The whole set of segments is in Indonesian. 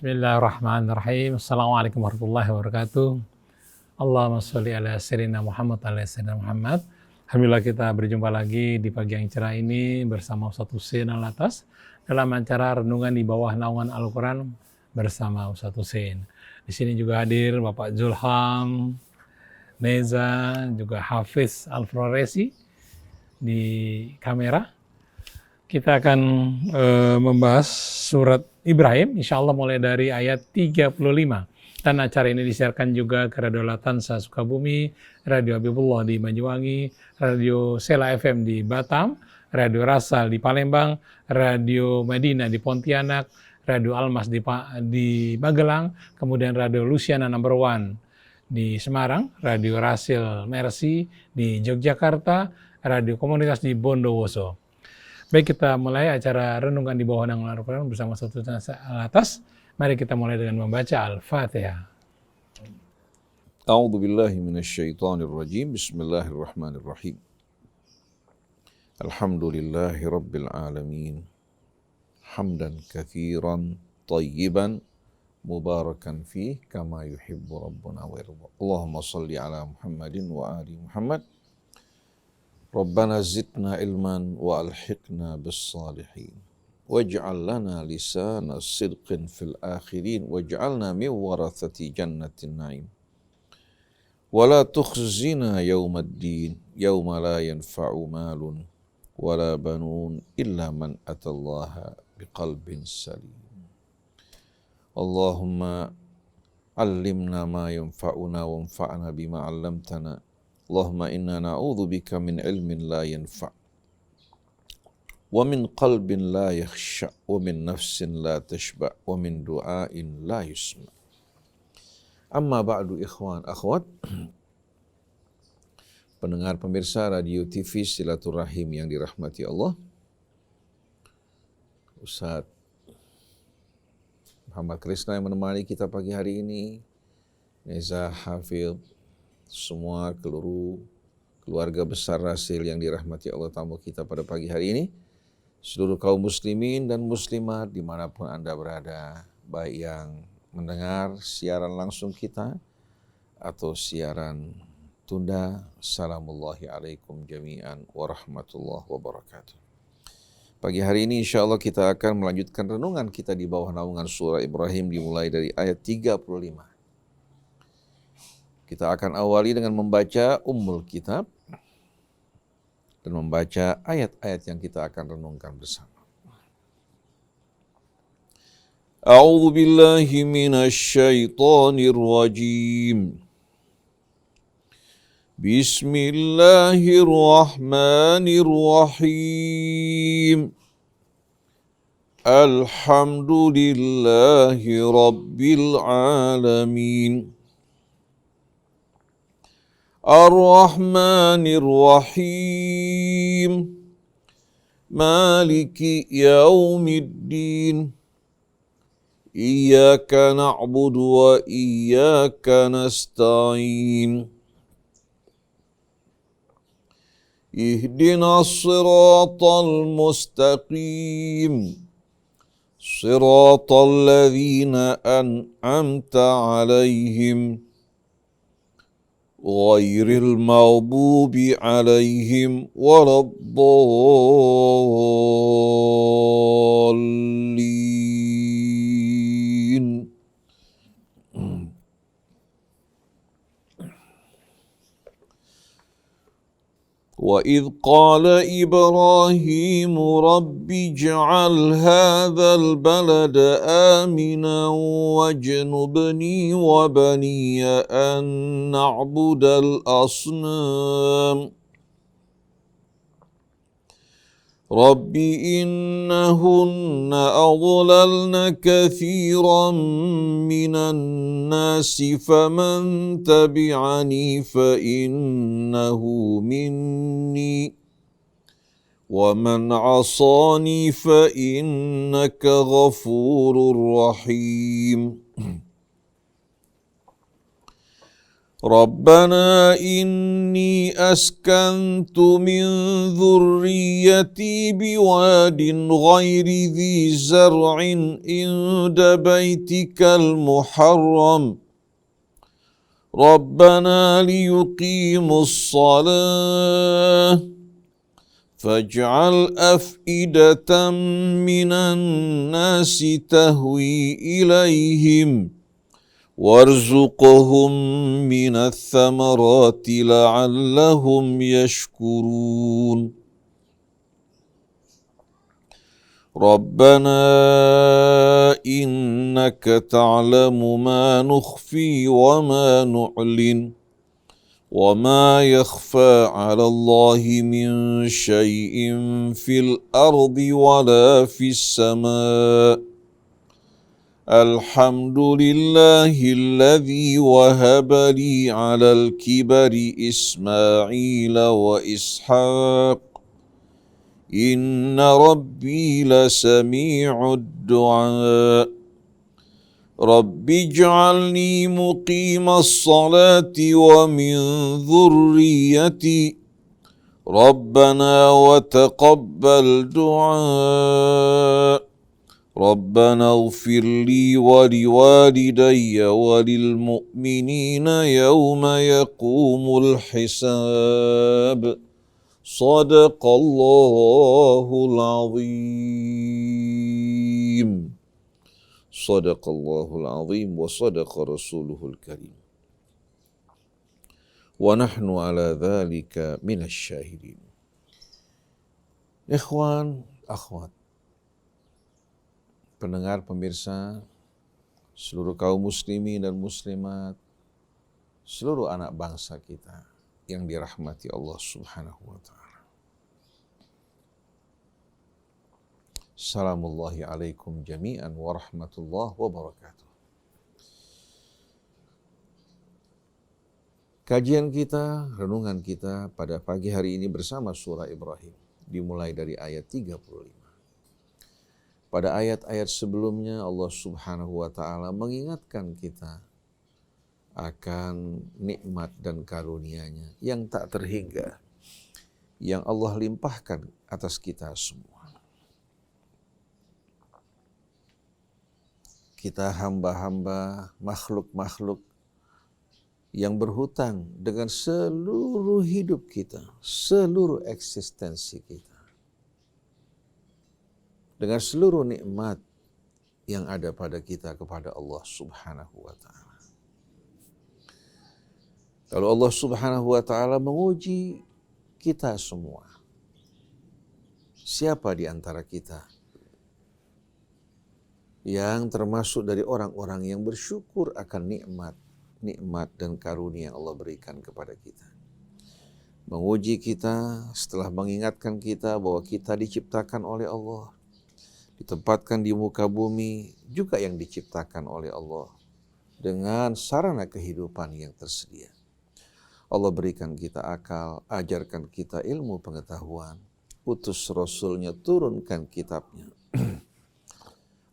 Bismillahirrahmanirrahim. Assalamualaikum warahmatullahi wabarakatuh. Allahumma sholli ala sayyidina Muhammad ala sayyidina Muhammad. Alhamdulillah kita berjumpa lagi di pagi yang cerah ini bersama Ustaz Husein Alatas dalam acara renungan di bawah naungan Al-Quran bersama Ustaz Husein. Di sini juga hadir Bapak Zulham, Neza, juga Hafiz Al-Floresi di kamera. Kita akan membahas surat Ibrahim, insya Allah mulai dari ayat 35. Dan acara ini disiarkan juga ke Radio Latansa Sukabumi, Radio Habibullah di Banyuwangi, Radio Sela FM di Batam, Radio Rasal di Palembang, Radio Madinah di Pontianak, Radio Almas di Magelang, kemudian Radio Luciana No. 1 di Semarang, Radio Rasil Mercy di Yogyakarta, Radio Komunitas di Bondowoso. Baik, kita mulai acara renungan di bawah naungan Al-Quran bersama Ustaz Husein Alatas. Mari kita mulai dengan membaca Al-Fatihah. A'udzu billahi minasyaitonir rajim. Bismillahirrahmanirrahim. Alhamdulillahi rabbil alamin. Hamdan katsiran thayyiban mubarakan fih kama yuhibbu rabbuna wa yarda. Allahumma shalli ala Muhammadin wa ali Muhammad. Rabbana zidna ilman wa alhiqna bis salihin. Waj'al lana lisana sidqin fil akhirin waj'alna min warathati jannatin na'im. Wa la tukhzina yawmaddin yawma la yanfa'u malun wa la banun illa man atallaha biqalbin salim. Allahumma allimna ma yanfa'una wanfa'na bima 'allamtana. Allahumma inna na'udzu bika min ilmin la yanfa' wa min qalbin la yakhsha wa min nafsin la tashba wa min du'ain la yusma. Amma ba'du, ikhwan akhwat, pendengar pemirsa Radio TV Silaturahim yang dirahmati Allah. Ustaz Muhammad Krisna yang menemani kita pagi hari ini, Neza, Hafidh, semua keluarga besar Rasil yang dirahmati Allah, tamu kita pada pagi hari ini, seluruh kaum muslimin dan muslimat dimanapun Anda berada, baik yang mendengar siaran langsung kita atau siaran tunda, salamullahi alaikum jami'an warahmatullahi wabarakatuh. Pagi hari ini insya Allah kita akan melanjutkan renungan kita di bawah naungan surah Ibrahim dimulai dari ayat 35. Kita akan awali dengan membaca Ummul Kitab dan membaca ayat-ayat yang kita akan renungkan bersama. A'udzu billahi minasy syaithanir rajim. Bismillahirrahmanirrahim. Alhamdulillahi rabbil alamin. Ar-Rahmanir Rahim. Maliki yaumiddin. Iyyaka na'budu wa iyyaka nasta'in. Ihdinas siratal mustaqim. Siratal ladzina an'amta 'alaihim ghairil maghdubi 'alaihim waladdallin. وَإِذْ قَالَ إِبْرَاهِيمُ رَبِّ اجْعَلْ هَذَا الْبَلَدَ آمِنًا وَاجْنُبْنِي وَبَنِيَّ أَن نَّعْبُدَ الْأَصْنَامَ رَبِّ إِنَّهُنَّ أَضْلَلْنَ كَثِيرًا مِّنَ النَّاسِ فَمَن تَبِعَنِي فَإِنَّهُ مِنِّي وَمَنْ عَصَانِي فَإِنَّكَ غَفُورٌ رَّحِيمٌ ربنا إني أسكنت من ذريتي بواد غير ذي زرع عند بيتك المحرم ربنا ليقيموا الصلاة فاجعل أفئدة من الناس تهوي إليهم وارزقهم من الثمرات لعلهم يشكرون ربنا إنك تعلم ما نخفي وما نعلن وما يخفى على الله من شيء في الأرض ولا في السماء الحمد لله الذي وهب لي على الكبر إسماعيل وإسحاق إن ربي لسميع الدعاء رب اجعلني مقيم الصلاة ومن ذريتي ربنا وتقبل دعاء ربنا اغفر لي ولوالدي وللمؤمنين يوم يقوم الحساب صدق الله العظيم صدق الله العظيم وصدق رسوله الكريم ونحن على ذلك من الشاهدين. Ikhwan, akhwat, pendengar, pemirsa, seluruh kaum muslimin dan muslimat, seluruh anak bangsa kita yang dirahmati Allah Subhanahu wa ta'ala. Assalamullahi alaikum jami'an wa rahmatullahi wa barakatuh. Kajian kita, renungan kita pada pagi hari ini bersama surah Ibrahim, dimulai dari ayat 35. Pada ayat-ayat sebelumnya Allah Subhanahu wa ta'ala mengingatkan kita akan nikmat dan karunia-Nya yang tak terhingga, yang Allah limpahkan atas kita semua. Kita hamba-hamba, makhluk-makhluk yang berhutang dengan seluruh hidup kita, seluruh eksistensi kita, dengan seluruh nikmat yang ada pada kita kepada Allah Subhanahu wa ta'ala. Kalau Allah Subhanahu wa ta'ala menguji kita semua, siapa di antara kita yang termasuk dari orang-orang yang bersyukur akan nikmat dan karunia yang Allah berikan kepada kita? Menguji kita setelah mengingatkan kita bahwa kita diciptakan oleh Allah, ditempatkan di muka bumi juga yang diciptakan oleh Allah dengan sarana kehidupan yang tersedia. Allah berikan kita akal, ajarkan kita ilmu pengetahuan, utus Rasul-Nya, turunkan kitabnya.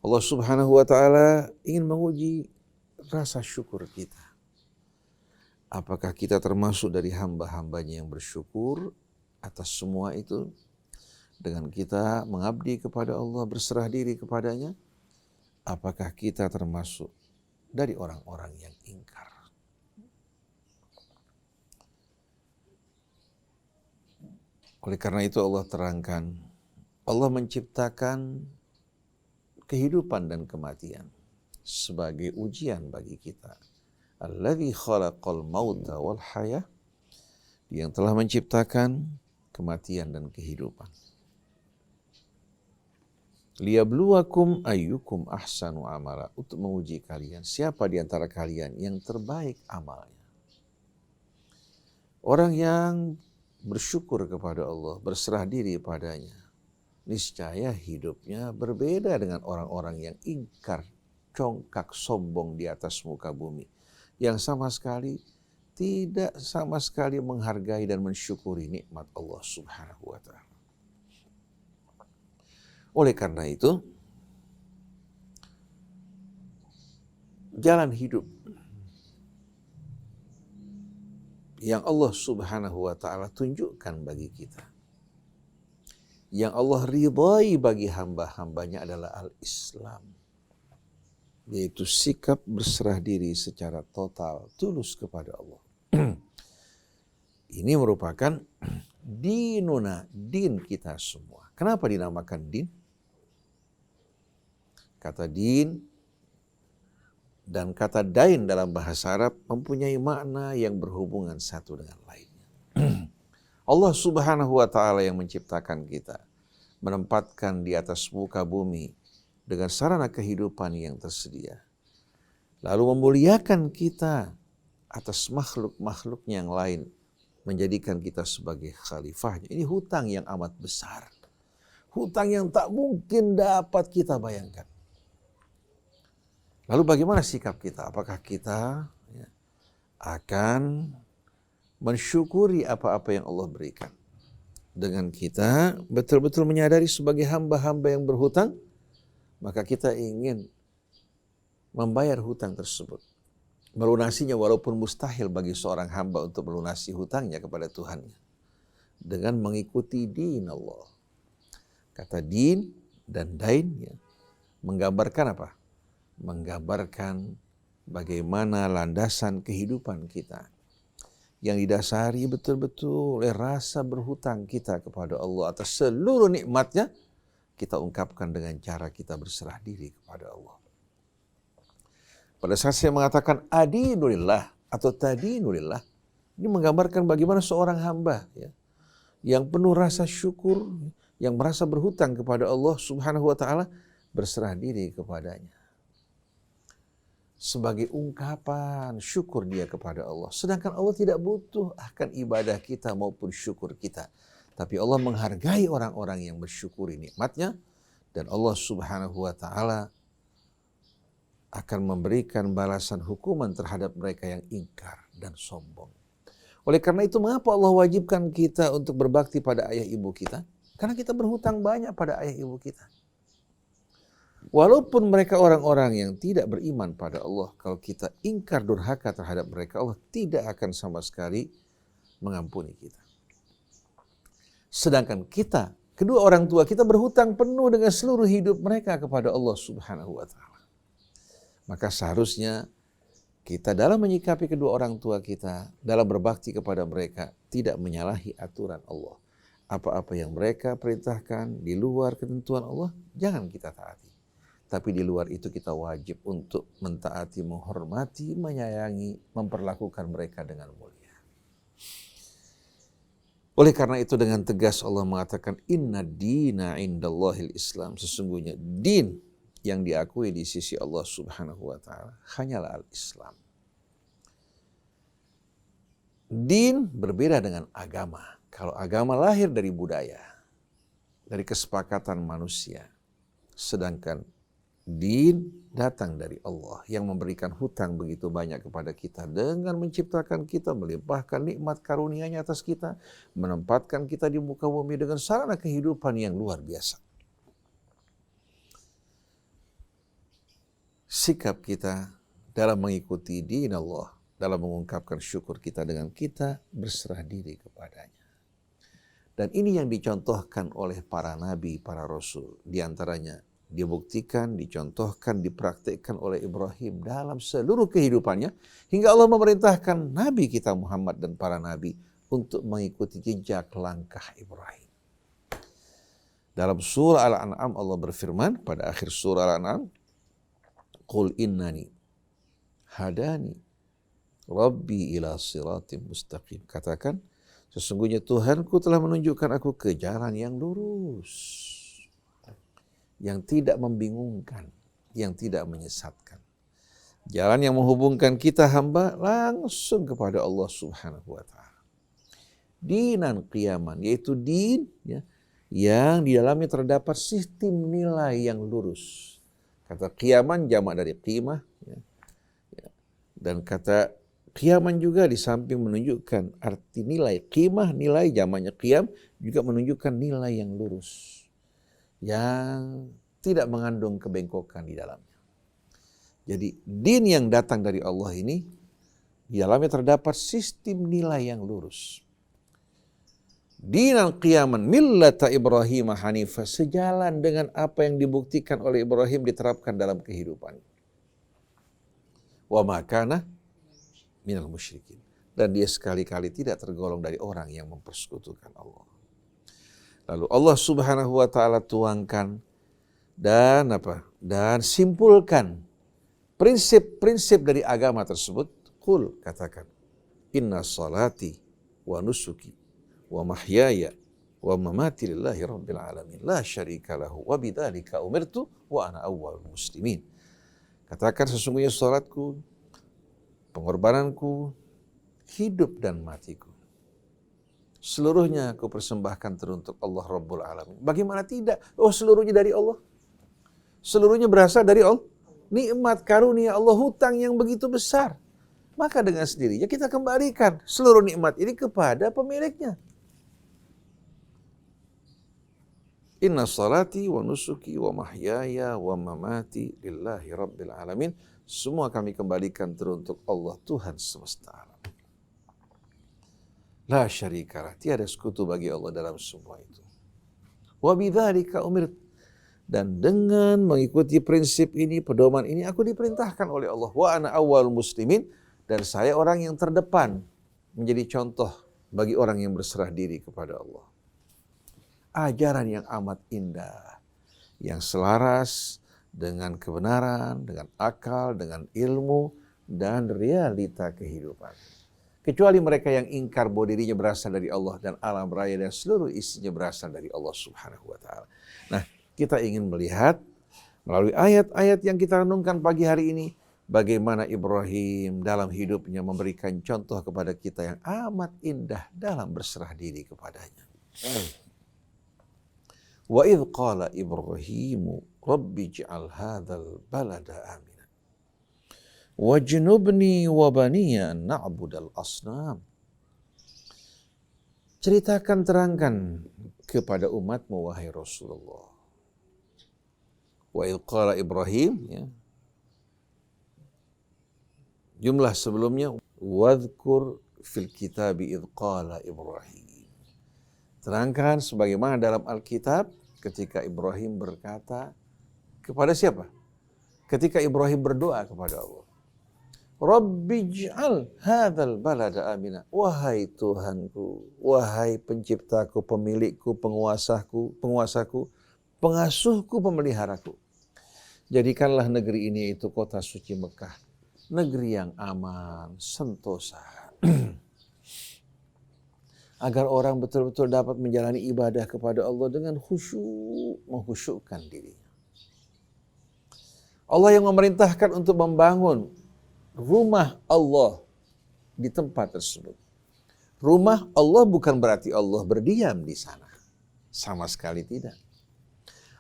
Allah Subhanahu wa ta'ala ingin menguji rasa syukur kita. Apakah kita termasuk dari hamba-hambanya yang bersyukur atas semua itu? Dengan kita mengabdi kepada Allah, berserah diri kepadanya, apakah kita termasuk dari orang-orang yang ingkar? Oleh karena itu Allah terangkan, Allah menciptakan kehidupan dan kematian sebagai ujian bagi kita. Alladzi khalaqal mauta wal hayah, yang telah menciptakan kematian dan kehidupan. Liyabluwakum ayyukum ahsanu amala, untuk menguji kalian siapa di antara kalian yang terbaik amalnya. Orang yang bersyukur kepada Allah, berserah diri padanya, niscaya hidupnya berbeda dengan orang-orang yang ingkar, congkak, sombong di atas muka bumi, yang tidak sama sekali menghargai dan mensyukuri nikmat Allah Subhanahu wa ta'ala. Oleh karena itu, jalan hidup yang Allah Subhanahu wa ta'ala tunjukkan bagi kita, yang Allah ridhai bagi hamba-hambanya adalah al-Islam, yaitu sikap berserah diri secara total, tulus kepada Allah. Ini merupakan dinuna, din kita semua. Kenapa dinamakan din? Kata din dan kata dain dalam bahasa Arab mempunyai makna yang berhubungan satu dengan lainnya. Allah Subhanahu wa ta'ala yang menciptakan kita, menempatkan di atas muka bumi dengan sarana kehidupan yang tersedia, lalu memuliakan kita atas makhluk-makhluknya yang lain, menjadikan kita sebagai khalifahnya. Ini hutang yang amat besar, hutang yang tak mungkin dapat kita bayangkan. Lalu bagaimana sikap kita? Apakah kita akan mensyukuri apa-apa yang Allah berikan? Dengan kita betul-betul menyadari sebagai hamba-hamba yang berhutang, maka kita ingin membayar hutang tersebut, melunasinya, walaupun mustahil bagi seorang hamba untuk melunasi hutangnya kepada Tuhannya, dengan mengikuti din Allah. Kata din dan dain menggambarkan apa? Menggambarkan bagaimana landasan kehidupan kita yang didasari betul-betul oleh rasa berhutang kita kepada Allah atas seluruh nikmatnya, kita ungkapkan dengan cara kita berserah diri kepada Allah. Pada saat saya mengatakan adinulillah atau tadinulillah, ini menggambarkan bagaimana seorang hamba yang penuh rasa syukur, yang merasa berhutang kepada Allah Subhanahu wa ta'ala, berserah diri kepadanya sebagai ungkapan syukur dia kepada Allah. Sedangkan Allah tidak butuh akan ibadah kita maupun syukur kita. Tapi Allah menghargai orang-orang yang bersyukuri nikmatnya, dan Allah Subhanahu wa ta'ala akan memberikan balasan hukuman terhadap mereka yang ingkar dan sombong. Oleh karena itu, mengapa Allah wajibkan kita untuk berbakti pada ayah ibu kita? Karena kita berhutang banyak pada ayah ibu kita. Walaupun mereka orang-orang yang tidak beriman pada Allah, kalau kita ingkar durhaka terhadap mereka, Allah tidak akan sama sekali mengampuni kita. Sedangkan kita, kedua orang tua kita berhutang penuh dengan seluruh hidup mereka kepada Allah Subhanahu wa ta'ala. Maka seharusnya kita dalam menyikapi kedua orang tua kita, dalam berbakti kepada mereka, tidak menyalahi aturan Allah. Apa-apa yang mereka perintahkan di luar ketentuan Allah, jangan kita taati. Tapi di luar itu kita wajib untuk mentaati, menghormati, menyayangi, memperlakukan mereka dengan mulia. Oleh karena itu dengan tegas Allah mengatakan, Inna dina indallahil Islam. Sesungguhnya din yang diakui di sisi Allah Subhanahu wa ta'ala hanyalah al-Islam. Din berbeda dengan agama. Kalau agama lahir dari budaya, dari kesepakatan manusia. Sedangkan din datang dari Allah yang memberikan hutang begitu banyak kepada kita dengan menciptakan kita, melimpahkan nikmat karunia-Nya atas kita, menempatkan kita di muka bumi dengan sarana kehidupan yang luar biasa. Sikap kita dalam mengikuti din Allah, dalam mengungkapkan syukur kita dengan kita berserah diri kepadanya. Dan ini yang dicontohkan oleh para nabi, para rasul. Di antaranya dibuktikan, dicontohkan, dipraktikkan oleh Ibrahim dalam seluruh kehidupannya, hingga Allah memerintahkan Nabi kita Muhammad dan para Nabi untuk mengikuti jejak langkah Ibrahim. Dalam surah Al-An'am Allah berfirman pada akhir surah Al-An'am, Qul innani hadani Rabbi ila siratim mustaqim. Katakan, sesungguhnya Tuhanku telah menunjukkan aku ke jalan yang lurus, yang tidak membingungkan, yang tidak menyesatkan. Jalan yang menghubungkan kita hamba langsung kepada Allah Subhanahu wa ta'ala. Dinan qiyaman, yaitu din yang di dalamnya terdapat sistem nilai yang lurus. Kata qiyaman jamak dari qimah, dan kata qiyaman juga di samping menunjukkan arti nilai. Qimah nilai, jamaknya qiyam, juga menunjukkan nilai yang lurus, yang tidak mengandung kebengkokan di dalamnya. Jadi din yang datang dari Allah ini Di dalamnya terdapat sistem nilai yang lurus. Dinan qiyaman millata Ibrahim hanifah, sejalan dengan apa yang dibuktikan oleh Ibrahim diterapkan dalam kehidupan. Wa ma kana minal musyrikin, dan dia sekali-kali tidak tergolong dari orang yang mempersekutukan Allah. Lalu Allah Subhanahu wa taala tuangkan dan simpulkan prinsip-prinsip dari agama tersebut. Qul, katakan, inna salati wa nusuki wa mahyaya wa mamati lillahi rabbil alamin la syarika lahu wa bidzalika umirtu wa ana awwalul muslimin. Katakan, sesungguhnya salatku, pengorbananku, hidup dan matiku, seluruhnya aku persembahkan teruntuk Allah Rabbul Alamin. Bagaimana tidak? Oh, seluruhnya dari Allah. Seluruhnya berasal dari Allah. Nikmat karunia Allah, hutang yang begitu besar. Maka dengan sendirinya kita kembalikan seluruh nikmat ini kepada pemiliknya. Inna salati wa nusuki wa mahyaya wa mamati lillahi rabbil alamin. Semua kami kembalikan teruntuk Allah, Tuhan semesta alam. La syarikalah, tiada sekutu bagi Allah dalam semua itu. Wa bidzalika umirt, dan dengan mengikuti prinsip ini, pedoman ini, aku diperintahkan oleh Allah. Wa ana awwalul muslimin, dan saya orang yang terdepan menjadi contoh bagi orang yang berserah diri kepada Allah. Ajaran yang amat indah, yang selaras dengan kebenaran, dengan akal, dengan ilmu, dan realita kehidupan. Kecuali mereka yang ingkar bahwa dirinya berasal dari Allah dan alam raya dan seluruh isinya berasal dari Allah Subhanahu wa taala. Nah, kita ingin melihat melalui ayat-ayat yang kita renungkan pagi hari ini, bagaimana Ibrahim dalam hidupnya memberikan contoh kepada kita yang amat indah dalam berserah diri kepadanya. Wa idh qala Ibrahimu Rabbi ij'al hadzal balada aminan wajnubni wa baniya an na'budal asnam. Ceritakan, terangkan kepada umatmu wahai Rasulullah. Wa idh qala Ibrahim, ya. Jumlah sebelumnya wadhkur fil kitabi idh qala Ibrahim. Terangkan sebagaimana dalam Alkitab ketika Ibrahim berkata kepada siapa? Ketika Ibrahim berdoa kepada Allah. Rabbij'al hadzal balada amina. Wahai Tuhanku, wahai penciptaku, pemilikku, penguasaku, pengasuhku, pemeliharaku. Jadikanlah negeri ini itu kota suci Mekah, negeri yang aman, sentosa. Agar orang betul-betul dapat menjalani ibadah kepada Allah dengan khusyuk, mengkhusyukkan dirinya. Allah yang memerintahkan untuk membangun rumah Allah di tempat tersebut. Rumah Allah bukan berarti Allah berdiam di sana. Sama sekali tidak.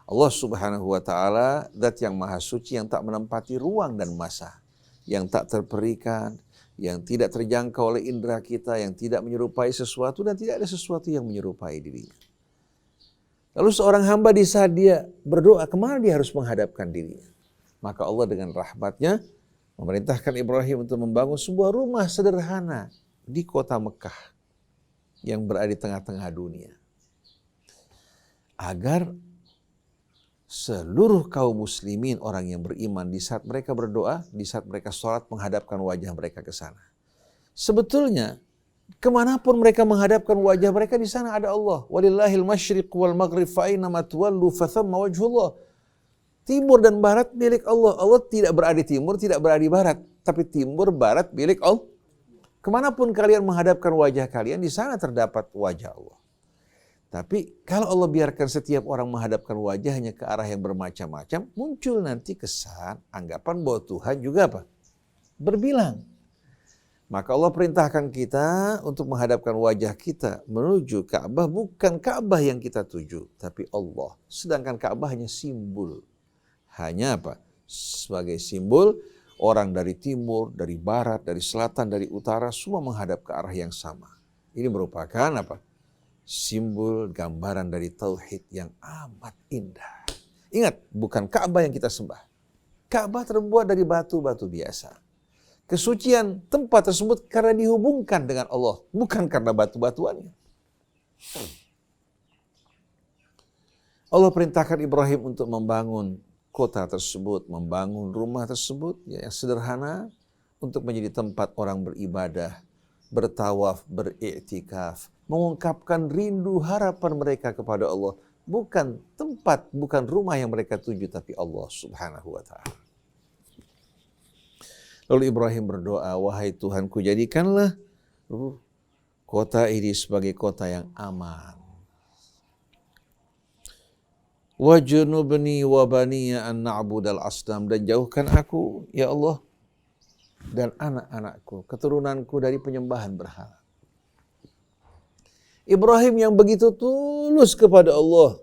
Allah Subhanahu wa taala zat yang maha suci, yang tak menempati ruang dan masa, yang tak terperikan, yang tidak terjangkau oleh indera kita, yang tidak menyerupai sesuatu dan tidak ada sesuatu yang menyerupai dirinya. Lalu seorang hamba di saat dia berdoa, kemana dia harus menghadapkan dirinya? Maka Allah dengan rahmatnya memerintahkan Ibrahim untuk membangun sebuah rumah sederhana di kota Mekah yang berada di tengah-tengah dunia. Agar seluruh kaum muslimin, orang yang beriman, di saat mereka berdoa, di saat mereka sholat, menghadapkan wajah mereka ke sana. Sebetulnya, kemanapun mereka menghadapkan wajah mereka, di sana ada Allah. Walillahil masyriq wal maghrib fa aina tuwallu fathamma wajhullah. Timur dan barat milik Allah. Allah tidak berada di timur, tidak berada di barat. Tapi timur, barat milik Allah. Kemanapun kalian menghadapkan wajah kalian, di sana terdapat wajah Allah. Tapi kalau Allah biarkan setiap orang menghadapkan wajahnya ke arah yang bermacam-macam, muncul nanti kesan, anggapan bahwa Tuhan juga apa? Berbilang. Maka Allah perintahkan kita untuk menghadapkan wajah kita menuju Ka'bah, bukan Ka'bah yang kita tuju, tapi Allah. Sedangkan Ka'bah hanya simbol. Hanya apa? Sebagai simbol, orang dari timur, dari barat, dari selatan, dari utara, semua menghadap ke arah yang sama. Ini merupakan apa? Simbol gambaran dari tauhid yang amat indah. Ingat, bukan Ka'bah yang kita sembah. Ka'bah terbuat dari batu-batu biasa. kesucian tempat tersebut karena dihubungkan dengan Allah, bukan karena batu-batuannya. Allah perintahkan Ibrahim untuk membangun kota tersebut, membangun rumah tersebut yang sederhana untuk menjadi tempat orang beribadah, bertawaf, beriktikaf, mengungkapkan rindu harapan mereka kepada Allah. Bukan tempat, bukan rumah yang mereka tuju, tapi Allah Subhanahu wa ta'ala. Lalu Ibrahim berdoa, wahai Tuhanku, jadikanlah kota ini sebagai kota yang aman. Wajnubni wa baniya an na'budal asnam, dan jauhkan aku, ya Allah, dan anak-anakku, keturunanku dari penyembahan berhala. Ibrahim yang begitu tulus kepada Allah,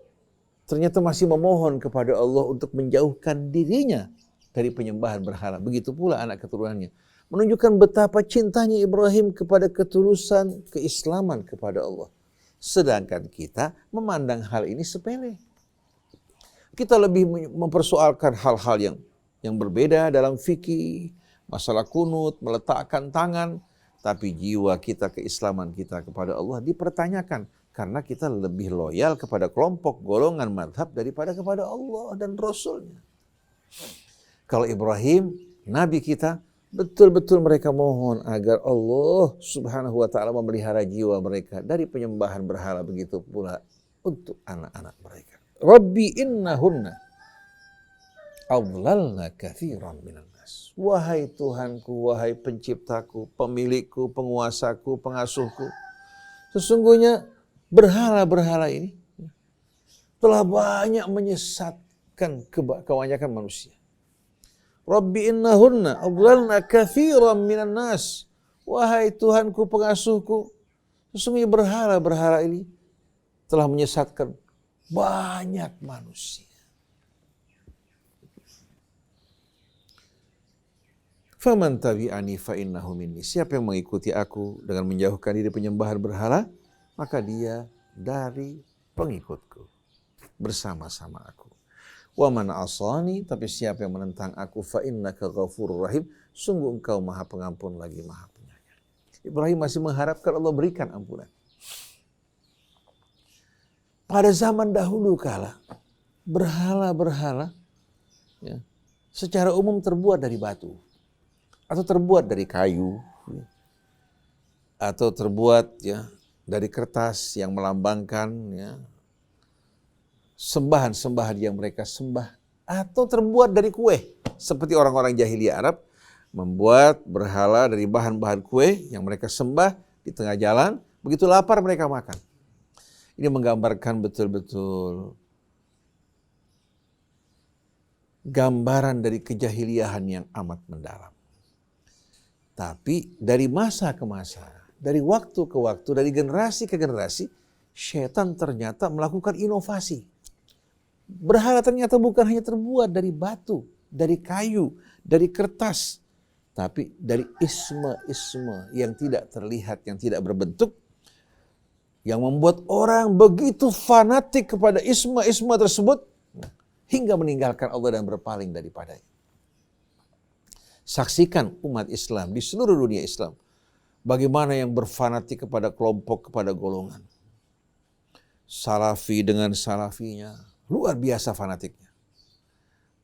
ternyata masih memohon kepada Allah untuk menjauhkan dirinya dari penyembahan berhala. Begitu pula anak keturunannya. Menunjukkan betapa cintanya Ibrahim kepada ketulusan keislaman kepada Allah. Sedangkan kita memandang hal ini sepele. Kita lebih mempersoalkan hal-hal yang berbeda dalam fikih, masalah kunut, meletakkan tangan, tapi jiwa kita, keislaman kita kepada Allah dipertanyakan karena kita lebih loyal kepada kelompok, golongan, madhab daripada kepada Allah dan Rasulnya. Kalau Ibrahim, Nabi kita, betul-betul mereka mohon agar Allah Subhanahu wa ta'ala memelihara jiwa mereka dari penyembahan berhala, begitu pula untuk anak-anak mereka. Rabbi innahunna adlalna katsiran minan nas. Wahai Tuhanku, wahai penciptaku, pemilikku, penguasaku, pengasuhku, sesungguhnya berhala-berhala ini telah banyak menyesatkan kebanyakan manusia. Rabbi innahunna adlalna katsiran minan nas. Wahai Tuhanku, pengasuhku, sesungguhnya berhala-berhala ini telah menyesatkan banyak manusia. Faman tabi'ani fa innahu minni. Siapa yang mengikuti aku dengan menjauhkan diri penyembahan berhala, maka dia dari pengikutku, bersama-sama aku. Wa man asani, tapi siapa yang menentang aku, fa innaka ghafurur rahim, sungguh engkau Maha Pengampun lagi Maha Penyayang. Ibrahim masih mengharapkan Allah berikan ampunan. Pada zaman dahulu kala, berhala-berhala ya, secara umum terbuat dari batu, atau terbuat dari kayu, atau terbuat ya dari kertas yang melambangkan ya sembahan-sembahan yang mereka sembah, atau terbuat dari kue, seperti orang-orang jahiliyah Arab membuat berhala dari bahan-bahan kue yang mereka sembah di tengah jalan, begitu lapar mereka makan. Ini menggambarkan betul-betul gambaran dari kejahiliahan yang amat mendalam. Tapi dari masa ke masa, dari waktu ke waktu, dari generasi ke generasi, syaitan ternyata melakukan inovasi. Berhala ternyata bukan hanya terbuat dari batu, dari kayu, dari kertas, tapi dari isme-isme yang tidak terlihat, yang tidak berbentuk, yang membuat orang begitu fanatik kepada isme-isme tersebut hingga meninggalkan Allah dan berpaling daripadanya. Saksikan umat Islam di seluruh dunia Islam, bagaimana yang berfanatik kepada kelompok, kepada golongan. Salafi dengan salafinya, luar biasa fanatiknya.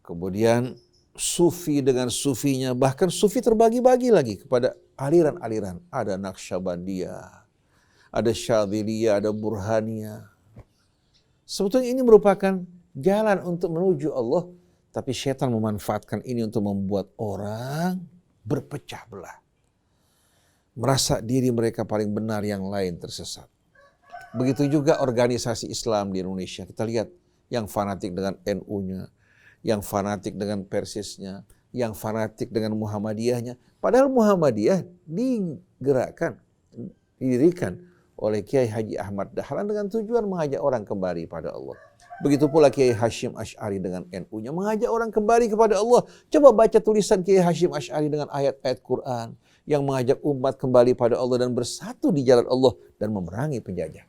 Kemudian sufi dengan sufinya, bahkan sufi terbagi-bagi lagi kepada aliran-aliran. Ada Naqsyabandiyah, ada Syadziliyah, ada Burhaniyah. Sebetulnya ini merupakan jalan untuk menuju Allah, tapi syaitan memanfaatkan ini untuk membuat orang berpecah belah. Merasa diri mereka paling benar, yang lain tersesat. Begitu juga organisasi Islam di Indonesia. Kita lihat yang fanatik dengan NU-nya, yang fanatik dengan Persisnya, yang fanatik dengan Muhammadiyahnya. Padahal Muhammadiyah didirikan oleh Kiai Haji Ahmad Dahlan dengan tujuan mengajak orang kembali pada Allah. Begitu pula Kiai Hasyim Asy'ari dengan NU-nya mengajak orang kembali kepada Allah. Coba baca tulisan Kiai Hasyim Asy'ari dengan ayat-ayat Quran yang mengajak umat kembali pada Allah dan bersatu di jalan Allah dan memerangi penjajah.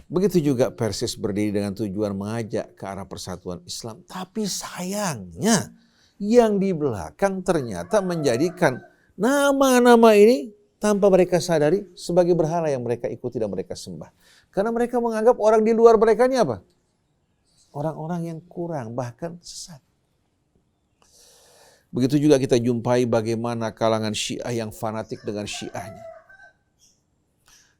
Begitu juga Persis berdiri dengan tujuan mengajak ke arah persatuan Islam. Tapi sayangnya yang di belakang ternyata menjadikan nama-nama ini tanpa mereka sadari sebagai berhala yang mereka ikuti dan mereka sembah. Karena mereka menganggap orang di luar mereka ini apa? Orang-orang yang kurang, bahkan sesat. Begitu juga kita jumpai bagaimana kalangan Syiah yang fanatik dengan Syiahnya.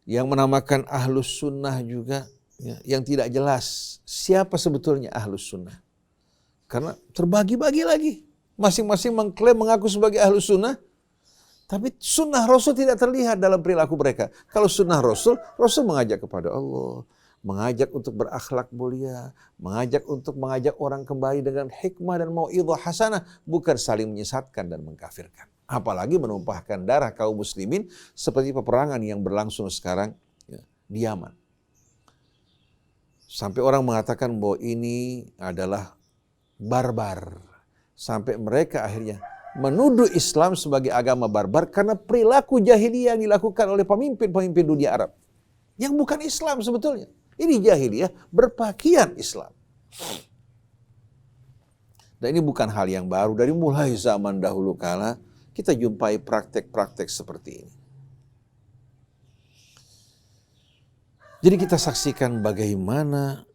Yang menamakan Ahlus Sunnah juga, ya, yang tidak jelas siapa sebetulnya Ahlus Sunnah. Karena terbagi-bagi lagi. Masing-masing mengklaim mengaku sebagai Ahlus Sunnah, tapi sunnah Rasul tidak terlihat dalam perilaku mereka. Kalau sunnah Rasul, Rasul mengajak kepada Allah, mengajak untuk berakhlak mulia, mengajak orang kembali dengan hikmah dan mau'idhah hasanah, bukan saling menyesatkan dan mengkafirkan. Apalagi menumpahkan darah kaum muslimin seperti peperangan yang berlangsung sekarang, ya, di Yaman. Sampai orang mengatakan bahwa ini adalah barbar. Sampai mereka akhirnya menuduh Islam sebagai agama barbar karena perilaku jahiliyah yang dilakukan oleh pemimpin-pemimpin dunia Arab. Yang bukan Islam sebetulnya. Ini jahiliyah berpakaian Islam. Dan ini bukan hal yang baru. Dari mulai zaman dahulu kala kita jumpai praktek-praktek seperti ini. Jadi kita saksikan bagaimana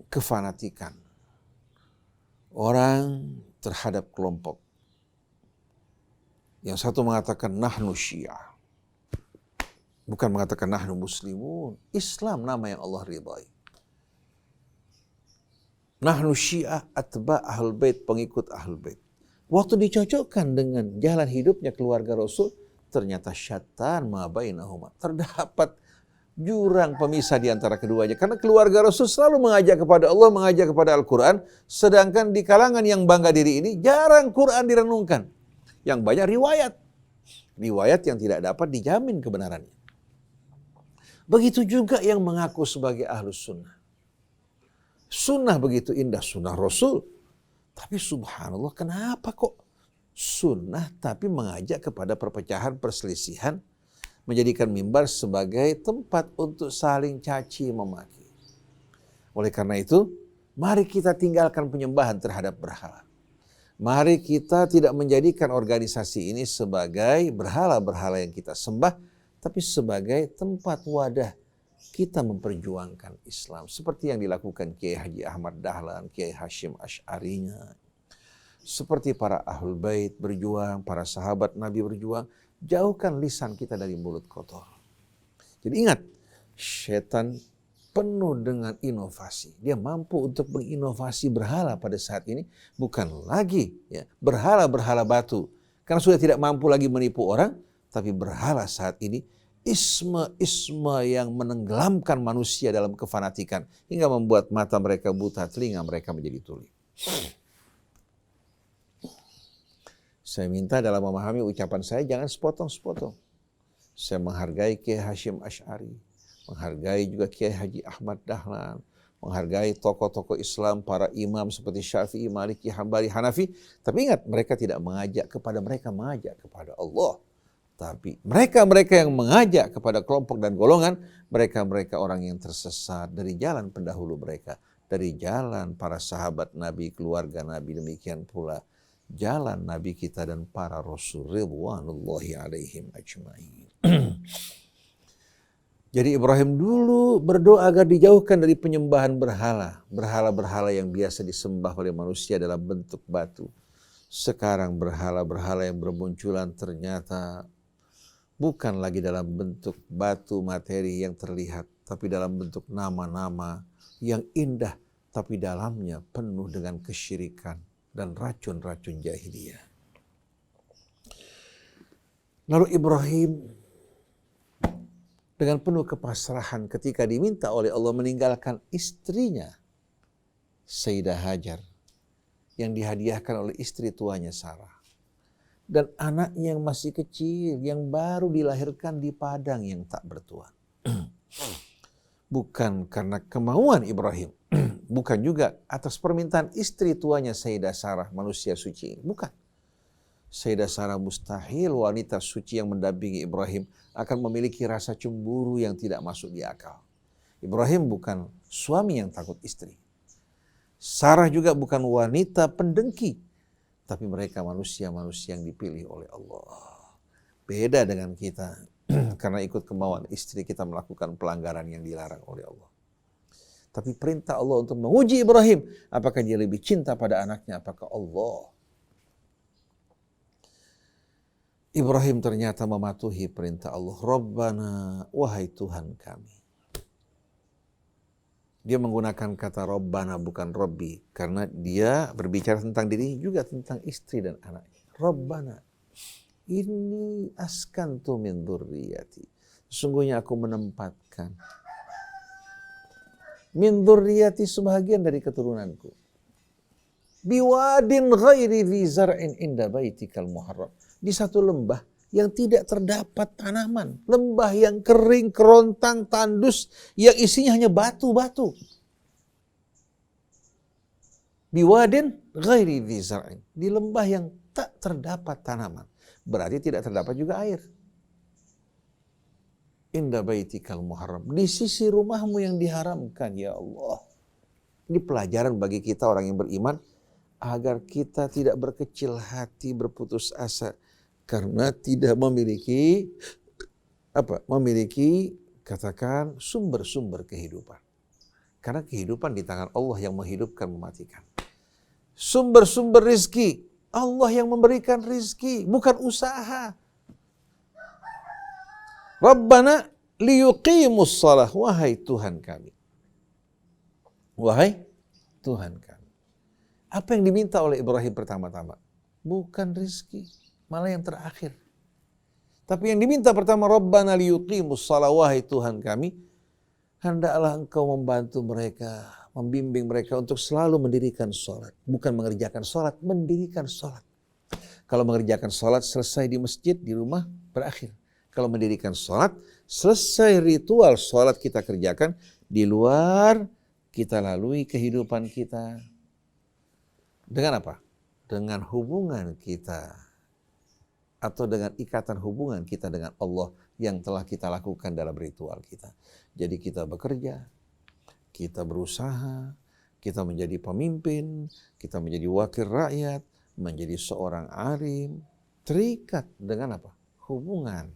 kefanatikan orang terhadap kelompok. Yang satu mengatakan nahnu Syiah. Bukan mengatakan nahnu muslimun. Islam nama yang Allah ridhai. Nahnu Syiah atba' ahlul bait, pengikut ahlul bait. Waktu dicocokkan dengan jalan hidupnya keluarga Rasul, ternyata syatan ma bainahuma. Terdapat jurang pemisah di antara keduanya. Karena keluarga Rasul selalu mengajak kepada Allah, mengajak kepada Al-Quran. Sedangkan di kalangan yang bangga diri ini, jarang Quran direnungkan. Yang banyak riwayat. Riwayat yang tidak dapat dijamin kebenarannya. Begitu juga yang mengaku sebagai Ahlus Sunnah. Sunnah begitu indah, sunnah Rasul. Tapi subhanallah, kenapa kok sunnah tapi mengajak kepada perpecahan, perselisihan, menjadikan mimbar sebagai tempat untuk saling caci memaki. Oleh karena itu, mari kita tinggalkan penyembahan terhadap berhala. Mari kita tidak menjadikan organisasi ini sebagai berhala-berhala yang kita sembah, tapi sebagai tempat wadah kita memperjuangkan Islam. Seperti yang dilakukan Kiai Haji Ahmad Dahlan, Kiai Hashim Asy'arinya. Seperti para Ahlul Bait berjuang, para sahabat Nabi berjuang. Jauhkan lisan kita dari mulut kotor. Jadi ingat, setan penuh dengan inovasi. Dia mampu untuk menginovasi berhala pada saat ini. Bukan lagi ya, berhala-berhala batu. Karena sudah tidak mampu lagi menipu orang. Tapi berhala saat ini isma-isma yang menenggelamkan manusia dalam kefanatikan. Hingga membuat mata mereka buta, telinga mereka menjadi tuli. Saya minta dalam memahami ucapan saya jangan sepotong-sepotong. Saya menghargai Kiai Hashim Asy'ari, menghargai juga Kiai Haji Ahmad Dahlan, menghargai tokoh-tokoh Islam, para imam seperti Syafi'i, Maliki, Hambali, Hanafi. Tapi ingat, mereka tidak mengajak kepada Allah. Tapi mereka-mereka yang mengajak kepada kelompok dan golongan, mereka-mereka orang yang tersesat dari jalan pendahulu mereka, dari jalan para sahabat Nabi, keluarga Nabi, demikian pula jalan Nabi kita dan para Rasul ridwanullahi alaihim ajma'in. Jadi Ibrahim dulu berdoa agar dijauhkan dari penyembahan berhala. Berhala-berhala yang biasa disembah oleh manusia dalam bentuk batu. Sekarang berhala-berhala yang bermunculan ternyata bukan lagi dalam bentuk batu materi yang terlihat. Tapi dalam bentuk nama-nama yang indah. Tapi dalamnya penuh dengan kesyirikan dan racun-racun jahiliyah. Lalu Ibrahim dengan penuh kepasrahan ketika diminta oleh Allah meninggalkan istrinya Sayyidah Hajar yang dihadiahkan oleh istri tuanya Sarah dan anaknya yang masih kecil yang baru dilahirkan di padang yang tak bertuan. Bukan karena kemauan Ibrahim, bukan juga atas permintaan istri tuanya Sayyidah Sarah, manusia suci. Bukan. Sayyidah Sarah mustahil wanita suci yang mendampingi Ibrahim akan memiliki rasa cemburu yang tidak masuk di akal. Ibrahim bukan suami yang takut istri. Sarah juga bukan wanita pendengki. Tapi mereka manusia-manusia yang dipilih oleh Allah. Beda dengan kita. Karena ikut kemauan istri kita melakukan pelanggaran yang dilarang oleh Allah. Tapi perintah Allah untuk menguji Ibrahim. Apakah dia lebih cinta pada anaknya? Apakah Allah? Ibrahim ternyata mematuhi perintah Allah. Rabbana, wahai Tuhan kami. Dia menggunakan kata Rabbana bukan Rabbi. Karena dia berbicara tentang dirinya juga tentang istri dan anaknya. Rabbana, inni askantu min dzurriyyati. Sesungguhnya aku menempatkan min dzurriyyati sebahagian dari keturunanku. Biwadin ghairi dzi zar'in inda baitikal muharram. Di satu lembah yang tidak terdapat tanaman. Lembah yang kering, kerontang, tandus, yang isinya hanya batu-batu. Biwadin ghairi dzi zar'in. Di lembah yang tak terdapat tanaman. Berarti tidak terdapat juga air. Inda baitikal muharram. Di sisi rumahmu yang diharamkan, ya Allah. Ini pelajaran bagi kita orang yang beriman. Agar kita tidak berkecil hati, berputus asa. Karena tidak memiliki katakan sumber-sumber kehidupan. Karena kehidupan di tangan Allah yang menghidupkan, mematikan. Sumber-sumber rizki, Allah yang memberikan rizki, bukan usaha. Rabbana liyuqimus shalah, wahai Tuhan kami. Wahai Tuhan kami. Apa yang diminta oleh Ibrahim pertama-tama? Bukan rizki, malah yang terakhir. Tapi yang diminta pertama, Rabbana liyuqimus shalah, wahai Tuhan kami, hendaklah Engkau membantu mereka, membimbing mereka untuk selalu mendirikan sholat. Bukan mengerjakan sholat, mendirikan sholat. Kalau mengerjakan sholat selesai di masjid, di rumah, berakhir. Kalau mendirikan sholat, selesai ritual sholat kita kerjakan, di luar kita lalui kehidupan kita. Dengan apa? Dengan hubungan kita. Atau dengan ikatan hubungan kita dengan Allah yang telah kita lakukan dalam ritual kita. Jadi kita bekerja, kita berusaha, kita menjadi pemimpin, kita menjadi wakil rakyat, menjadi seorang alim, terikat dengan apa? Hubungan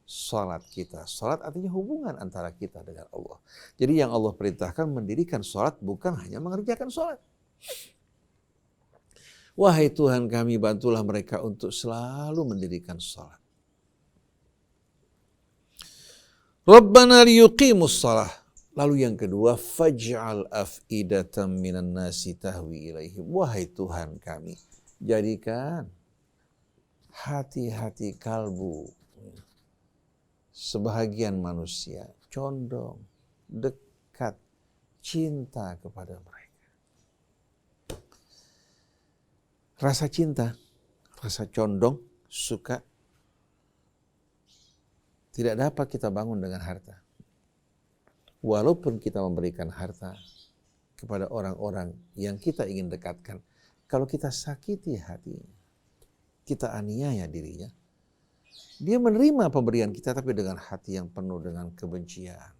salat kita. Salat artinya hubungan antara kita dengan Allah. Jadi yang Allah perintahkan mendirikan salat bukan hanya mengerjakan salat. Wahai Tuhan kami, bantulah mereka untuk selalu mendirikan salat. Rabbana liyuqimus shalah. Lalu yang kedua, faj'al af'idatan minan nasi tahwi ilaihim. Wahai Tuhan kami, jadikan hati-hati kalbu sebahagian manusia condong, dekat, cinta kepada mereka. Rasa cinta, rasa condong, suka, tidak dapat kita bangun dengan harta. Walaupun kita memberikan harta kepada orang-orang yang kita ingin dekatkan, kalau kita sakiti hatinya, kita aniaya dirinya, dia menerima pemberian kita tapi dengan hati yang penuh dengan kebencian.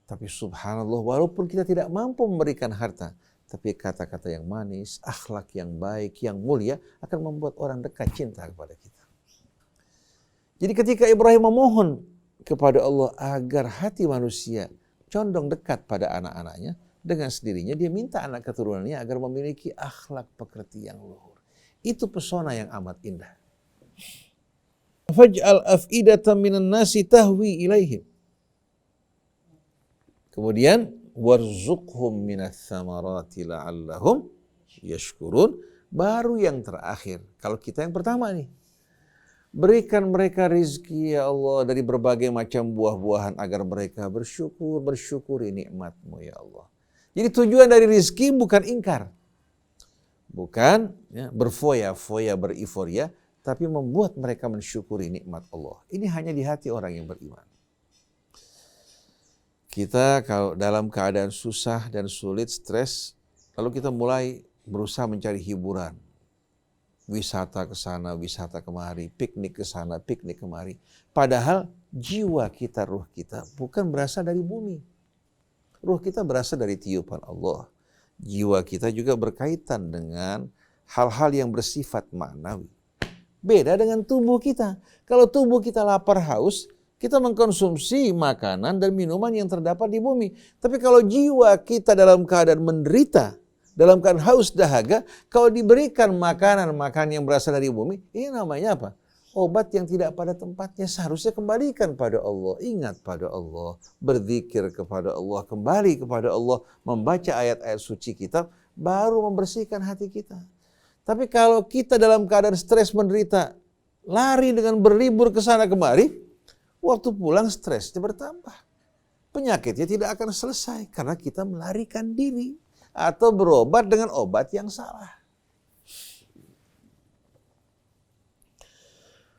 Tapi subhanallah, walaupun kita tidak mampu memberikan harta, tapi kata-kata yang manis, akhlak yang baik, yang mulia akan membuat orang dekat cinta kepada kita. Jadi ketika Ibrahim memohon kepada Allah agar hati manusia condong dekat pada anak-anaknya, dengan sendirinya dia minta anak keturunannya agar memiliki akhlak pekerti yang luhur. Itu pesona yang amat indah. Faj'al af'idatan minan nasi tahwi ilaihim. Kemudian warzuqhum minas samarati la'allahum yashkurun. Baru yang terakhir. Kalau kita yang pertama nih. Berikan mereka rizki ya Allah dari berbagai macam buah-buahan agar mereka bersyukuri nikmat-Mu ya Allah. Jadi tujuan dari rizki bukan ingkar. Bukan berfoya-foya, beriforia, tapi membuat mereka mensyukuri nikmat Allah. Ini hanya di hati orang yang beriman. Kita kalau dalam keadaan susah dan sulit, stres, lalu kita mulai berusaha mencari hiburan. Wisata ke sana, wisata kemari, piknik ke sana, piknik kemari. Padahal jiwa kita, ruh kita bukan berasal dari bumi. Ruh kita berasal dari tiupan Allah. Jiwa kita juga berkaitan dengan hal-hal yang bersifat maknawi. Beda dengan tubuh kita. Kalau tubuh kita lapar haus, kita mengkonsumsi makanan dan minuman yang terdapat di bumi. Tapi kalau jiwa kita dalam keadaan menderita, dalam keadaan haus dahaga, kalau diberikan makanan yang berasal dari bumi, ini namanya apa? Obat yang tidak pada tempatnya. Seharusnya kembalikan pada Allah, ingat pada Allah, berzikir kepada Allah, kembali kepada Allah, membaca ayat-ayat suci kitab, baru membersihkan hati kita. Tapi kalau kita dalam keadaan stres menderita, lari dengan berlibur ke sana kemari, waktu pulang stresnya bertambah. Penyakitnya tidak akan selesai karena kita melarikan diri atau berobat dengan obat yang salah.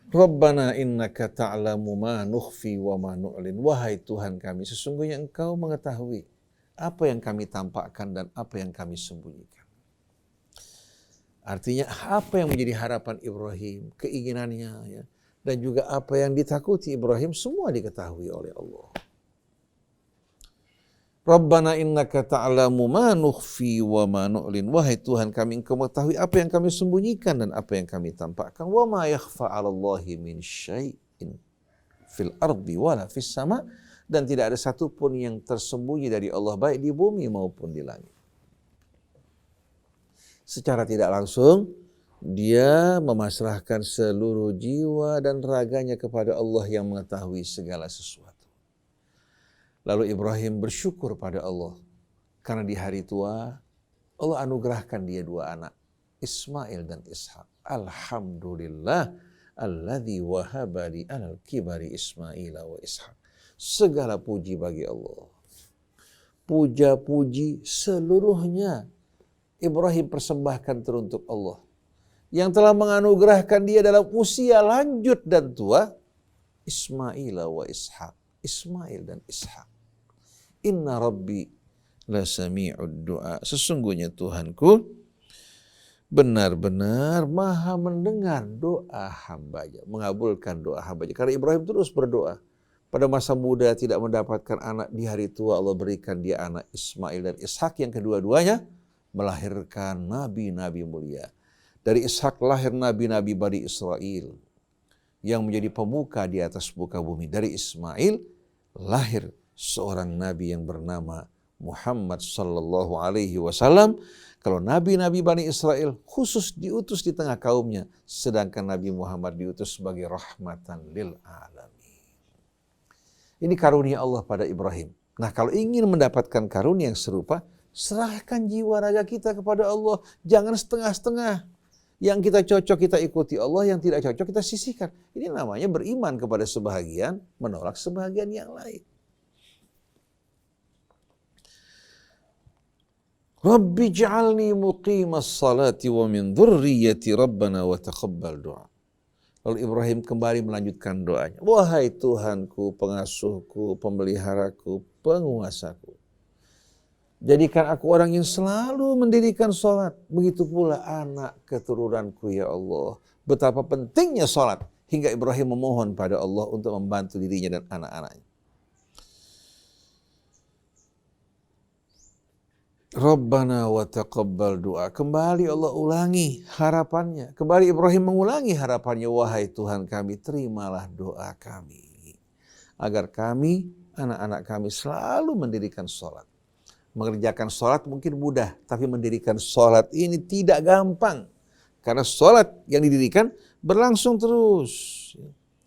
Rabbana innaka ta'lamu ma nukhfi wa ma nu'lin. Wahai Tuhan kami, sesungguhnya Engkau mengetahui apa yang kami tampakkan dan apa yang kami sembunyikan. Artinya apa yang menjadi harapan Ibrahim, keinginannya, ya, dan juga apa yang ditakuti Ibrahim, semua diketahui oleh Allah. Rabbana innaka ta'lamu ma nukhfi wa ma nu'lin. Wahai Tuhan kami, Engkau mengetahui apa yang kami sembunyikan dan apa yang kami tampakkan. Wa ma yakhfa 'alallahi min syai'in fil ardi wala fis sama. Dan tidak ada satupun yang tersembunyi dari Allah, baik di bumi maupun di langit. Secara tidak langsung, dia memasrahkan seluruh jiwa dan raganya kepada Allah yang mengetahui segala sesuatu. Lalu Ibrahim bersyukur pada Allah, karena di hari tua, Allah anugerahkan dia 2 anak, Ismail dan Ishak. Alhamdulillah, alladzi wahaba li alal kibari Ismaila wa Ishak. Segala puji bagi Allah. Puja-puji seluruhnya Ibrahim persembahkan teruntuk Allah yang telah menganugerahkan dia dalam usia lanjut dan tua, Ismail wa Ishak. Ismail dan Ishak. Inna Rabbi la sami'ud du'a. Sesungguhnya Tuhanku benar-benar maha mendengar doa hambanya, mengabulkan doa hambanya. Karena Ibrahim terus berdoa. Pada masa muda tidak mendapatkan anak, di hari tua Allah berikan dia anak Ismail dan Ishak yang kedua-duanya melahirkan nabi-nabi mulia. Dari Ishak lahir nabi-nabi Bani Israel yang menjadi pemuka di atas muka bumi. Dari Ismail lahir seorang nabi yang bernama Muhammad sallallahu alaihi wasallam. Kalau nabi-nabi Bani Israel khusus diutus di tengah kaumnya, sedangkan Nabi Muhammad diutus sebagai rahmatan lil alamin. Ini karunia Allah pada Ibrahim. Nah, kalau ingin mendapatkan karunia yang serupa, serahkan jiwa raga kita kepada Allah. Jangan setengah-setengah. Yang kita cocok kita ikuti Allah, yang tidak cocok kita sisihkan. Ini namanya beriman kepada sebahagian, menolak sebahagian yang lain. Rabbi ja'alni muqimas salati wa min dhurriyyati rabbana wa taqabbal du'a. Lalu Ibrahim kembali melanjutkan doanya. Wahai Tuhanku, pengasuhku, pemeliharaku, penguasaku. Jadikan aku orang yang selalu mendirikan sholat. Begitu pula anak keturunanku ya Allah. Betapa pentingnya sholat. Hingga Ibrahim memohon pada Allah untuk membantu dirinya dan anak-anaknya. Rabbana wa taqabbal du'a. Kembali Allah ulangi harapannya. Kembali Ibrahim mengulangi harapannya. Wahai Tuhan kami, terimalah doa kami. Agar kami, anak-anak kami selalu mendirikan sholat. Mengerjakan sholat mungkin mudah, tapi mendirikan sholat ini tidak gampang. Karena sholat yang didirikan berlangsung terus.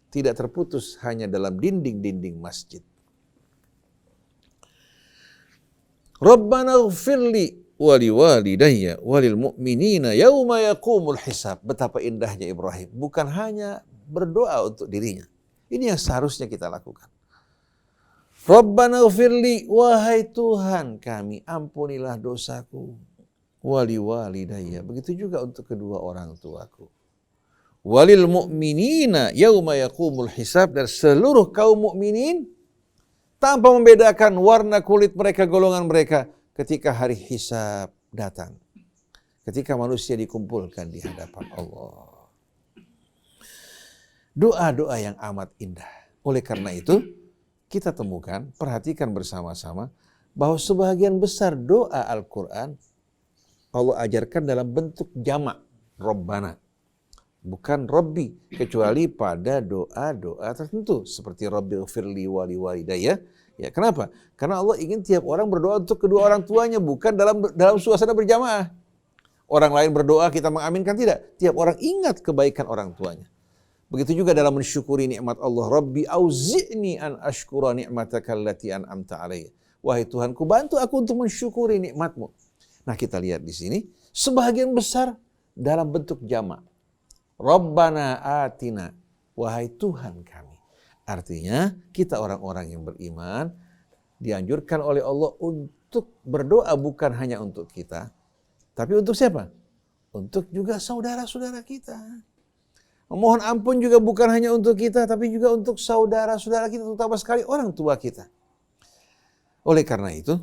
Tidak terputus hanya dalam dinding-dinding masjid. Rabbana ighfirli wali walidayya walil mu'minina yauma yaqumul hisab. Betapa indahnya Ibrahim. Bukan hanya berdoa untuk dirinya. Ini yang seharusnya kita lakukan. Rabbana ighfirli, wahai Tuhan kami, ampunilah dosaku. Wali walidayya, begitu juga untuk kedua orang tuaku. Walil mu'minina yauma yaqumul hisab, dan seluruh kaum mukminin tanpa membedakan warna kulit mereka, golongan mereka, ketika hari hisab datang. Ketika manusia dikumpulkan di hadapan Allah. Doa-doa yang amat indah. Oleh karena itu, kita temukan, perhatikan bersama-sama, bahwa sebagian besar doa Al-Quran Allah ajarkan dalam bentuk jamak. Rabbana. Bukan Rabbi, kecuali pada doa-doa tertentu seperti Rabbil firli wali walidayya. Ya, kenapa? Karena Allah ingin tiap orang berdoa untuk kedua orang tuanya, bukan dalam suasana berjamaah. Orang lain berdoa kita mengaminkan, tidak. Tiap orang ingat kebaikan orang tuanya. Begitu juga dalam mensyukuri nikmat Allah. Rabbi auzi'ni an ashkura ni'mataka allati an'amta alayya. Wahai Tuhanku, bantu aku untuk mensyukuri nikmatmu. Nah, kita lihat di sini sebagian besar dalam bentuk jamak. Rabbana atina, wahai Tuhan kami. Artinya kita orang-orang yang beriman dianjurkan oleh Allah untuk berdoa bukan hanya untuk kita, tapi untuk siapa? Untuk juga saudara-saudara kita. Memohon ampun juga bukan hanya untuk kita, tapi juga untuk saudara-saudara kita, terutama sekali orang tua kita. Oleh karena itu,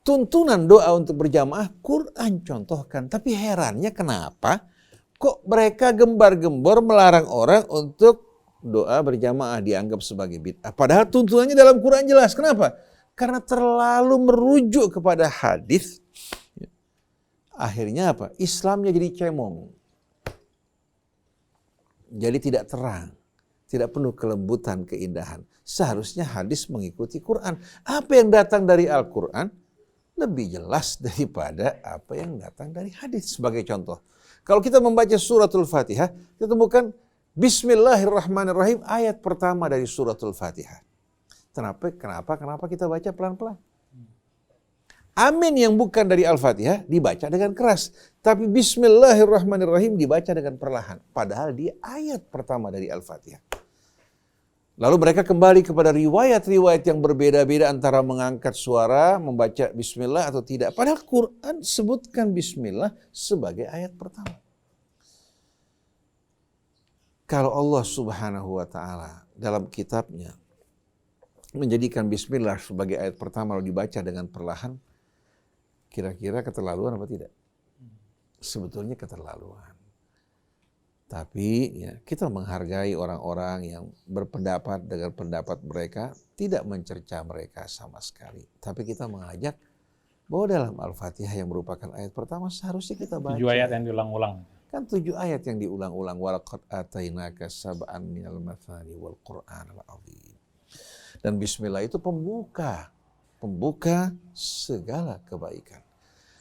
tuntunan doa untuk berjamaah Quran contohkan. Tapi herannya kenapa kok mereka gembar-gembor melarang orang untuk doa berjamaah dianggap sebagai bid'ah. Padahal tuntunannya dalam Quran jelas. Kenapa? Karena terlalu merujuk kepada hadis. Akhirnya apa? Islamnya jadi cemong. Jadi tidak terang. Tidak penuh kelembutan, keindahan. Seharusnya hadis mengikuti Quran. Apa yang datang dari Al-Quran lebih jelas daripada apa yang datang dari hadis. Sebagai contoh, kalau kita membaca suratul Fatihah, kita temukan Bismillahirrahmanirrahim ayat pertama dari suratul Fatihah. Kenapa kita baca pelan-pelan? Amin yang bukan dari Al-Fatihah dibaca dengan keras. Tapi Bismillahirrahmanirrahim dibaca dengan perlahan. Padahal dia ayat pertama dari Al-Fatihah. Lalu mereka kembali kepada riwayat-riwayat yang berbeda-beda antara mengangkat suara, membaca Bismillah atau tidak. Padahal Quran sebutkan Bismillah sebagai ayat pertama. Kalau Allah Subhanahu wa Ta'ala dalam kitabnya menjadikan Bismillah sebagai ayat pertama lalu dibaca dengan perlahan, kira-kira keterlaluan apa tidak? Sebetulnya keterlaluan. Tapi ya, kita menghargai orang-orang yang berpendapat dengan pendapat mereka, tidak mencerca mereka sama sekali. Tapi kita mengajak bahwa dalam Al-Fatihah yang merupakan ayat pertama seharusnya kita baca. 7 ayat yang diulang-ulang. Kan 7 ayat yang diulang-ulang. Walaqad atainaka sab'an minal mathani wal Qur'anal azim. Dan Bismillah itu pembuka segala kebaikan.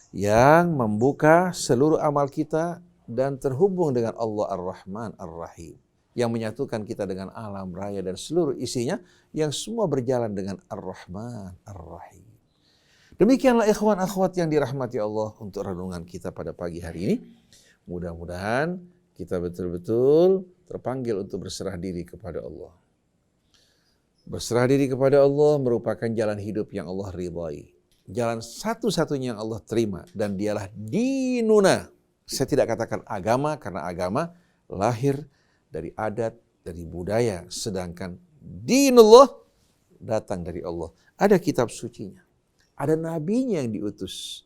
Yang membuka seluruh amal kita dan terhubung dengan Allah Ar-Rahman Ar-Rahim. Yang menyatukan kita dengan alam raya dan seluruh isinya yang semua berjalan dengan Ar-Rahman Ar-Rahim. Demikianlah ikhwan akhwat yang dirahmati Allah untuk renungan kita pada pagi hari ini. Mudah-mudahan kita betul-betul terpanggil untuk berserah diri kepada Allah. Berserah diri kepada Allah merupakan jalan hidup yang Allah ridhai. Jalan satu-satunya yang Allah terima dan dialah dinuna. Saya tidak katakan agama karena agama lahir dari adat, dari budaya. Sedangkan dinullah datang dari Allah. Ada kitab sucinya. Ada nabinya yang diutus.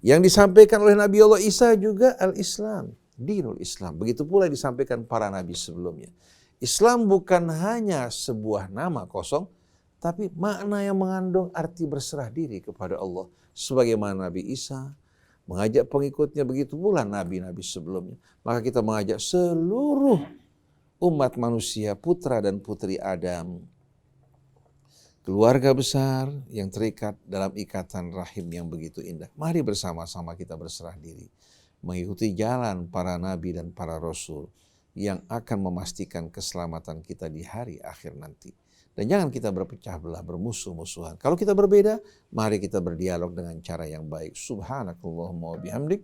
Yang disampaikan oleh Nabi Allah Isa juga al-Islam. Dinul Islam. Begitu pula disampaikan para nabi sebelumnya. Islam bukan hanya sebuah nama kosong, tapi makna yang mengandung arti berserah diri kepada Allah. Sebagaimana Nabi Isa mengajak pengikutnya, begitu pula nabi-nabi sebelumnya. Maka kita mengajak seluruh umat manusia, putra dan putri Adam, keluarga besar yang terikat dalam ikatan rahim yang begitu indah. Mari bersama-sama kita berserah diri, mengikuti jalan para nabi dan para rasul yang akan memastikan keselamatan kita di hari akhir nanti. Dan jangan kita berpecah belah, bermusuh-musuhan. Kalau kita berbeda, mari kita berdialog dengan cara yang baik. Subhanakallahumma wa bihamdik.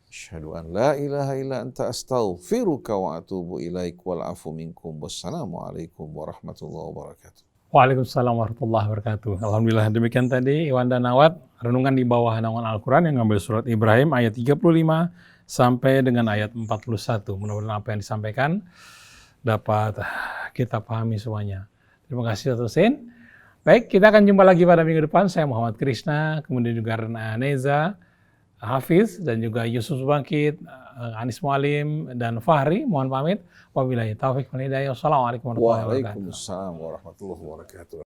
Asyhadu an la ilaha illa anta astaghfiruka wa atubu ilaik wal afu minkum. Wassalamualaikum warahmatullahi wabarakatuh. Waalaikumsalam warahmatullahi wabarakatuh. Alhamdulillah, demikian tadi Iwan dan Nawat renungan di bawah naungan Al-Quran yang ngambil surat Ibrahim ayat 35 sampai dengan ayat 41. Mudah-mudahan apa yang disampaikan dapat kita pahami semuanya. Terima kasih Dr. Hussein. Baik, kita akan jumpa lagi pada minggu depan. Saya Muhammad Krishna, kemudian juga Rena Neza, Hafiz, dan juga Yusuf Bangkit, Anis Mualim, dan Fahri. Mohon pamit. Wabillahi taufiq wal hidayah. Wassalamualaikum warahmatullahi wabarakatuh. Waalaikumsalam warahmatullahi wabarakatuh.